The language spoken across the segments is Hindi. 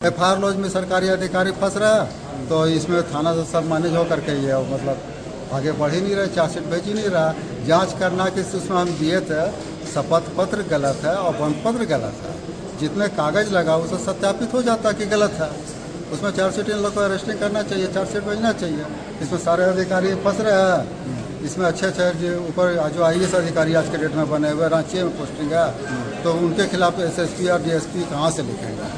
FIR लॉज में सरकारी अधिकारी फंस रहा है, तो इसमें थाना से सब मैनेज होकर के ये मतलब आगे बढ़ ही नहीं रहे, चार्जशीट भेज ही नहीं रहा। जांच करना कि उसमें हम दिए थे शपथ पत्र गलत है और वन पत्र गलत है, जितने कागज लगा उसे सत्यापित हो जाता कि गलत है। उसमें चार्जशीट इन लोग को अरेस्टिंग करना चाहिए, चार्जशीट भेजना चाहिए। इसमें सारे अधिकारी फंस रहे हैं। इसमें अच्छे जो ऊपर जो IAS अधिकारी आज के डेट में बने हुए रांची में पोस्टिंग है, तो उनके खिलाफ SSP और DSP कहाँ से लिखेंगे।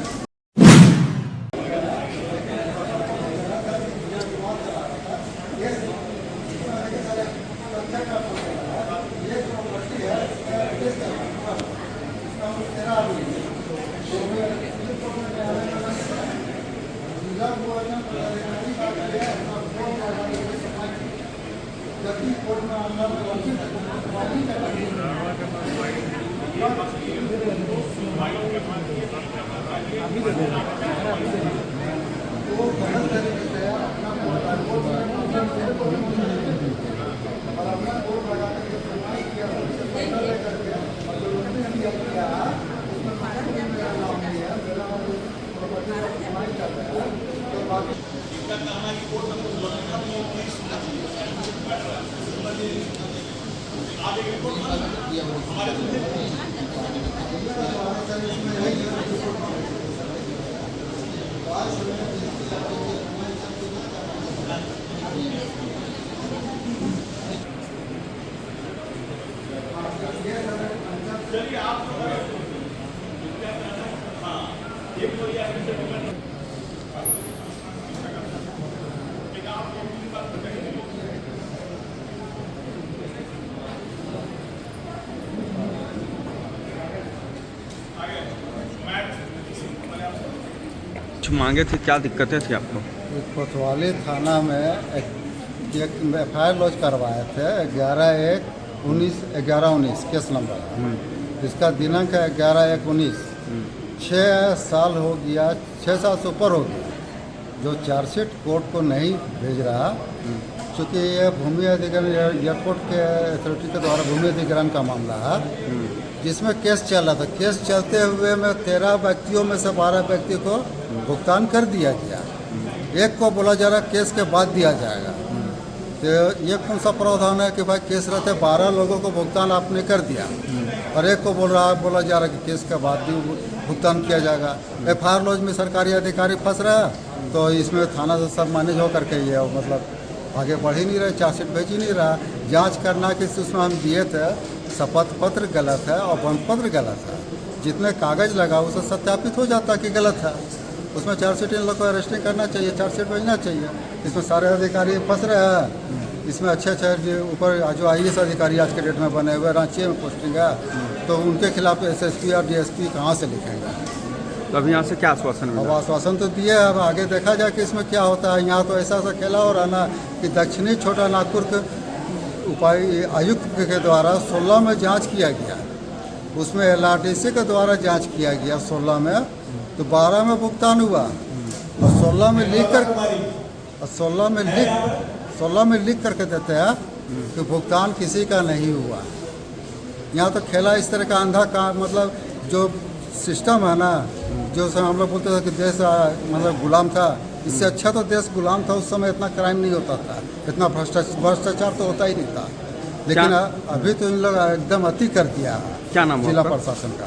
मांगे थे, क्या दिक्कतें थी आपको? कोतवाली थाना में एक FIR लॉज करवाए थे 11/1/19 केस नंबर है। इसका दिनांक है 11/1/19। 6 साल हो गया, 6 साल से ऊपर हो गया जो चार्जशीट कोर्ट को नहीं भेज रहा, चूँकि ये भूमि अधिग्रहण एयरपोर्ट के अथॉरिटी के द्वारा भूमि अधिग्रहण का मामला है, जिसमें केस चल रहा था। केस चलते हुए में 13 व्यक्तियों में से 12 व्यक्ति को भुगतान कर दिया गया। एक को बोला जा रहा केस के बाद दिया जाएगा। तो ये कौन सा प्रावधान है कि भाई केस रहते 12 लोगों को भुगतान आपने कर दिया और एक को बोला जा रहा कि केस के बाद भी भुगतान किया जाएगा। FIR लॉज में सरकारी अधिकारी फंस रहा है, तो इसमें थाना से सब मैनेज होकर के ये मतलब आगे बढ़ ही नहीं रहे, चार्जशीट भेज ही नहीं रहा। जांच करना कि उसमें हम दिए थे शपथ पत्र गलत है और वन पत्र गलत है, जितने कागज लगा उसे सत्यापित हो जाता कि गलत है। उसमें चार्जशीट इन लोग को अरेस्टिंग करना चाहिए, चार्जशीट भेजना चाहिए। इसमें सारे अधिकारी फंस रहे हैं। इसमें अच्छे जो ऊपर जो IAS अधिकारी आज के डेट में बने हुए रांची में पोस्टिंग है, तो उनके खिलाफ SSP और DSP कहाँ से लिखेंगे। तो अभी यहाँ से क्या आश्वासन मिला? अब आश्वासन तो दिए, अब आगे देखा जाए कि इसमें क्या होता है। यहाँ तो ऐसा खेला हो रहा ना कि दक्षिणी छोटा नागपुर के आयुक्त के द्वारा 16 में जांच किया गया, उसमें LRTC के द्वारा जांच किया गया 16 में, तो 12 में भुगतान हुआ और 16 में लिख करके देते हैं कि भुगतान किसी का नहीं हुआ। यहाँ तो खेला इस तरह का अंधा का मतलब जो सिस्टम है ना, जो हम लोग बोलते थे कि देश मतलब गुलाम था, इससे अच्छा तो देश गुलाम था। उस समय इतना क्राइम नहीं होता था, इतना भ्रष्टाचार तो होता ही नहीं था। लेकिन अभी तो इन लोग एकदम अति कर दिया। क्या नाम जिला प्रशासन का?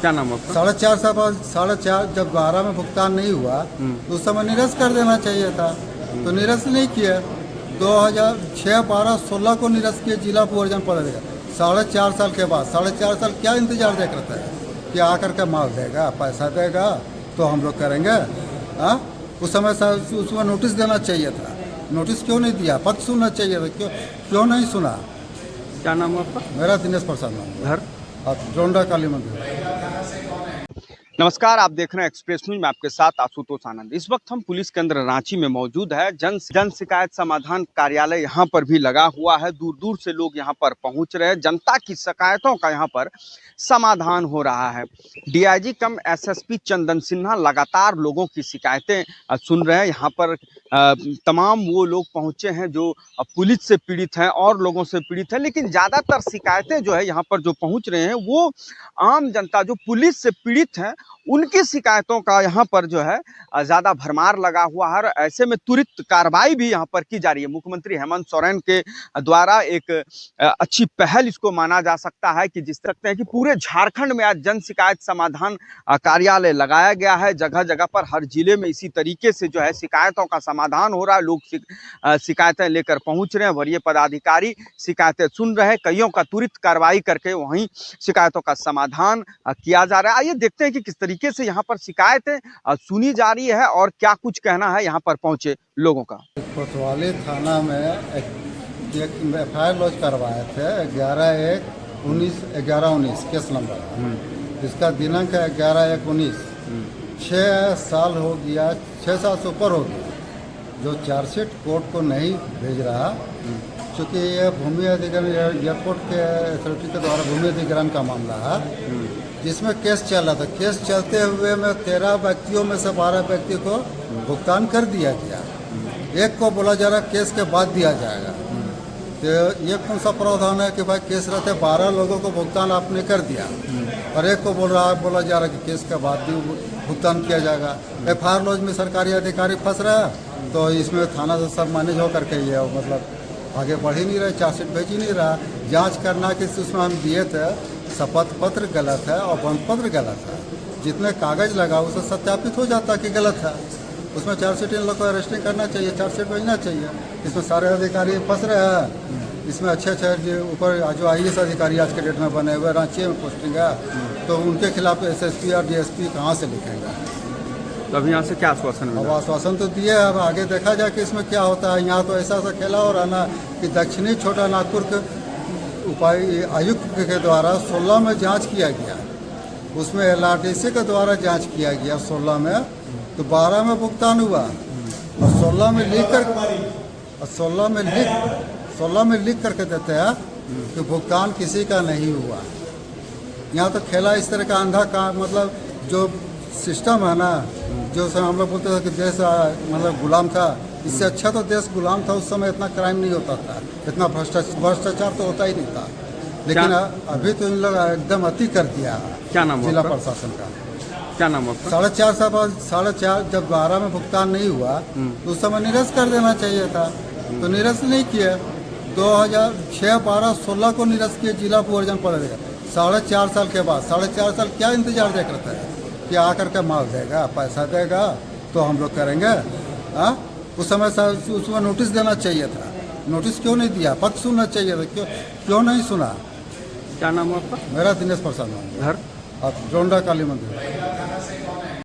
क्या नाम आपका? 4.5 साल बाद 4.5 जब 12 में भुगतान नहीं हुआ तो उस समय निरस्त कर देना चाहिए था, तो निरस्त नहीं किया। 2006, 12, 16 को निरस्त किए जिला पूर्वजन पड़ेगा। 4.5 साल के बाद 4.5 साल क्या इंतजार देख रहा है कि आकर के माल देगा, पैसा देगा तो हम लोग करेंगे। हाँ, उस समय उसमें नोटिस देना चाहिए था। नोटिस क्यों नहीं दिया? पत्र सुनना चाहिए था, क्यों नहीं सुना? क्या नाम है आपका? मेरा दिनेश प्रसाद नाम। घर? जोंडा काली मंदिर। नमस्कार, आप देख रहे हैं एक्सप्रेस न्यूज में आपके साथ आशुतोष आनंद। इस वक्त हम पुलिस केंद्र रांची में मौजूद है। जन शिकायत समाधान कार्यालय यहाँ पर भी लगा हुआ है। दूर दूर से लोग यहाँ पर पहुँच रहे हैं। जनता की शिकायतों का यहाँ पर समाधान हो रहा है। DIG कम SSP चंदन सिन्हा लगातार लोगों की शिकायतें सुन रहे हैं। यहाँ पर तमाम वो लोग पहुंचे हैं जो पुलिस से पीड़ित हैं और लोगों से पीड़ित हैं, लेकिन ज़्यादातर शिकायतें जो है यहाँ पर जो पहुंच रहे हैं वो आम जनता जो पुलिस से पीड़ित हैं उनकी शिकायतों का यहाँ पर जो है ज़्यादा भरमार लगा हुआ है। और ऐसे में त्वरित कार्रवाई भी यहाँ पर की जा रही है। मुख्यमंत्री हेमंत सोरेन के द्वारा एक अच्छी पहल इसको माना जा सकता है कि जिस सकते हैं कि पूरे झारखंड में आज जन शिकायत समाधान कार्यालय लगाया गया है। जगह जगह पर हर जिले में इसी तरीके से जो है शिकायतों का समाधान हो रहा है। लोग शिकायतें लेकर पहुंच रहे हैं, वरीय पदाधिकारी शिकायतें सुन रहे हैं, कईयों का त्वरित कार्रवाई करके वहीं शिकायतों का समाधान किया जा रहा है। आइए देखते हैं कि किस तरीके से यहाँ पर शिकायतें सुनी जा रही है और क्या कुछ कहना है यहाँ पर पहुंचे लोगों का। कोतवाली थाना में एक FIR लॉन्च करवाए थे 11/1/19 केस नंबर है। इसका दिनांक है 11/1/19। 6 साल हो गया, 6 साल से ऊपर हो गया जो चार्जशीट कोर्ट को नहीं भेज रहा, क्योंकि ये भूमि अधिग्रहण एयरपोर्ट के अथॉरिटी के द्वारा भूमि अधिग्रहण का मामला है जिसमें केस चल रहा था। केस चलते हुए में 13 व्यक्तियों में से 12 व्यक्ति को भुगतान कर दिया गया। एक को बोला जा रहा केस के बाद दिया जाएगा। तो ये कौन सा प्रावधान है कि भाई केस रहते 12 लोगों को भुगतान आपने कर दिया और एक को बोला जा रहा कि केस के बाद भी भुगतान किया जाएगा। FIR लॉन्च में सरकारी अधिकारी फंस रहा है, तो इसमें थाना से सब मैनेज हो करके ये मतलब आगे बढ़ ही नहीं रहे, चार्जशीट भेज ही नहीं रहा। जांच करना कि उसमें हम दिए थे शपथ पत्र गलत है और बंद पत्र गलत है, जितने कागज लगा उसे सत्यापित हो जाता कि गलत है। उसमें चार्जशीट इन लोग को अरेस्टिंग करना चाहिए, चार्जशीट भेजना चाहिए। इसमें सारे अधिकारी फंस रहे हैं। इसमें अच्छे ऊपर जो IAS अधिकारी आज के डेट में बने हुए रांची में पोस्टिंग है, तो उनके खिलाफ SSP और DSP कहाँ से लिखेंगे? तो अभी यहाँ से क्या आश्वासन मिला? अब आश्वासन तो दिए, अब आगे देखा जाए कि इसमें क्या होता है। यहाँ तो ऐसा खेला हो रहा ना कि दक्षिणी छोटा नागपुर के आयुक्त के द्वारा 16 में जांच किया गया, उसमें LRTC के द्वारा जांच किया गया 16 में, तो 12 में भुगतान हुआ और 16 में लिख करके देते हैं कि भुगतान किसी का नहीं हुआ। यहाँ तो खेला इस तरह का अंधा का मतलब जो सिस्टम है ना, जो हम लोग बोलते थे कि देश मतलब गुलाम था, इससे अच्छा तो देश गुलाम था। उस समय इतना क्राइम नहीं होता था, इतना भ्रष्टाचार तो होता ही नहीं था। लेकिन अभी तो इन लोग एकदम अति कर दिया। क्या नाम जिला प्रशासन का? क्या नाम है? 4.5 साल बाद 4.5 जब 12 में भुगतान नहीं हुआ तो उस समय निरस्त कर देना चाहिए था, तो निरस्त नहीं किए। 2006, 12, 16 को निरस्त किए, जिला पूर्वजन पड़ेगा। 4.5 साल के बाद 4.5 साल क्या इंतजार देख रहे थे कि आकर के माल देगा, पैसा देगा तो हम लोग करेंगे? हाँ, उस समय उसमें नोटिस देना चाहिए था। नोटिस क्यों नहीं दिया? पक्ष सुनना चाहिए था, क्यों नहीं सुना? क्या नाम है आपका? मेरा दिनेश प्रसाद। घर? अब जोंडा काली मंदिर।